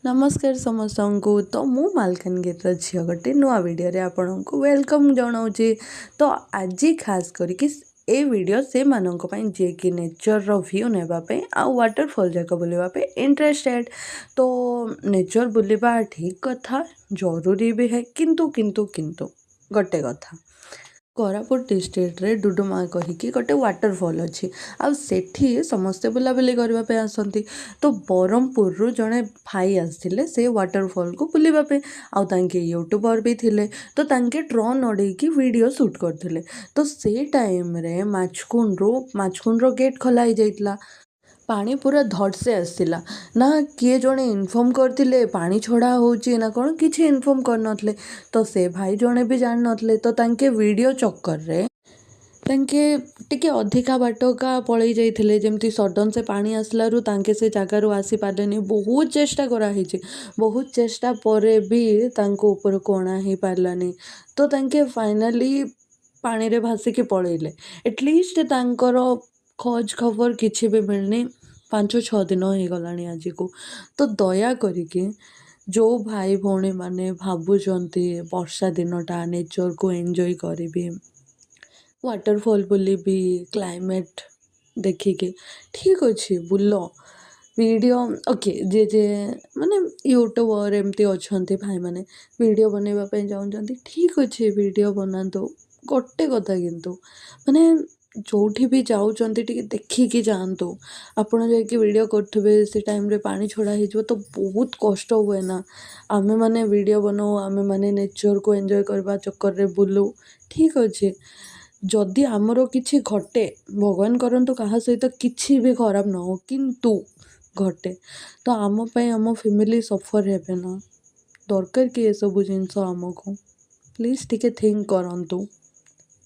नमस्कार समस्त को तो मु मालकानगिरी झील गोटे नुआ वीडियो आपण को वेलकम जनाऊँगी। तो आज खास करके ए वीडियो से मानक जे कि नेचर रो व्यू नेबापी आ वाटरफॉल जाक बुलवाई इंटरेस्टेड। तो नेचर बुलवा ठीक कथा जरूरी भी है किंतु किंतु किंतु गोटे कथा कोरापुट डिस्ट्रिक्ट रे डुडुमा कहीकि गोटे वाटरफॉल अच्छी आठी समस्ते बुलाबुली करने आसती। तो ब्रह्मपुर रु जड़े भाई आसते से वाटरफॉल को बुलापी आगे यूट्यूबर भी थिले। तो तांके ड्रोन उड़ेकी वीडियो शूट करते। तो से टाइम रे माछकुंड गेट खोला जाइला। पानी पूरा धड़ से आसला ना किए जड़े इनफर्म करते पानी छड़ा होची ना कौन किसी इनफर्म कर। तो से भाई जड़े भी जान नथले। तो तांके वीडियो चक्कर रे तांके टिके अधिका बाटका पलि जाइथिले जेमती सडन से पानी आसलारू तांके से जगारू आसी पारलेनी। बहुत चेष्टा कराही बहुत चेष्टा परे भी तांको ऊपर को अणा ही पारलानी। तो तांके फाइनाली पानी रे भासिकी पळेइले। एटलिस्ट तांकर खोज खबर किसी भी मिलनी 5-6 दिन हो गलानी आज को। तो दया करिके जो भाई भौणी माने भावुचंती वर्षा दिनटा नेचर को एंजॉय करिवे वाटरफॉल बुलिबी क्लाइमेट देखिके ठीक अच्छे बुल वीडियो ओके जे जे माने यूट्यूबर एमती अच्छा भाई माने वीडियो बनवाई चाहते ठीक अच्छे वीडियो बनातु। गोटे कथा किंतु माने जोठी भी जाऊँच देखिकी जातु। आपड़ जा वीडियो करुवे से टाइम रे पानी छड़ा हो तो बहुत कष्ट हुए ना। आमे माने वीडियो बनाऊ आमे माने नेचर को एंजॉय करवा चक्कर रे बुलू ठीक अच्छे। जदि आमर किछि घटे भगवान करंतु कहा सहित किछि भी खराब न हो किंतु घटे तो आम पे आम फैमिली सफर हेबे ना दरकार कि ये सब जिनस आमको प्लीज टिके थिंक करंतु।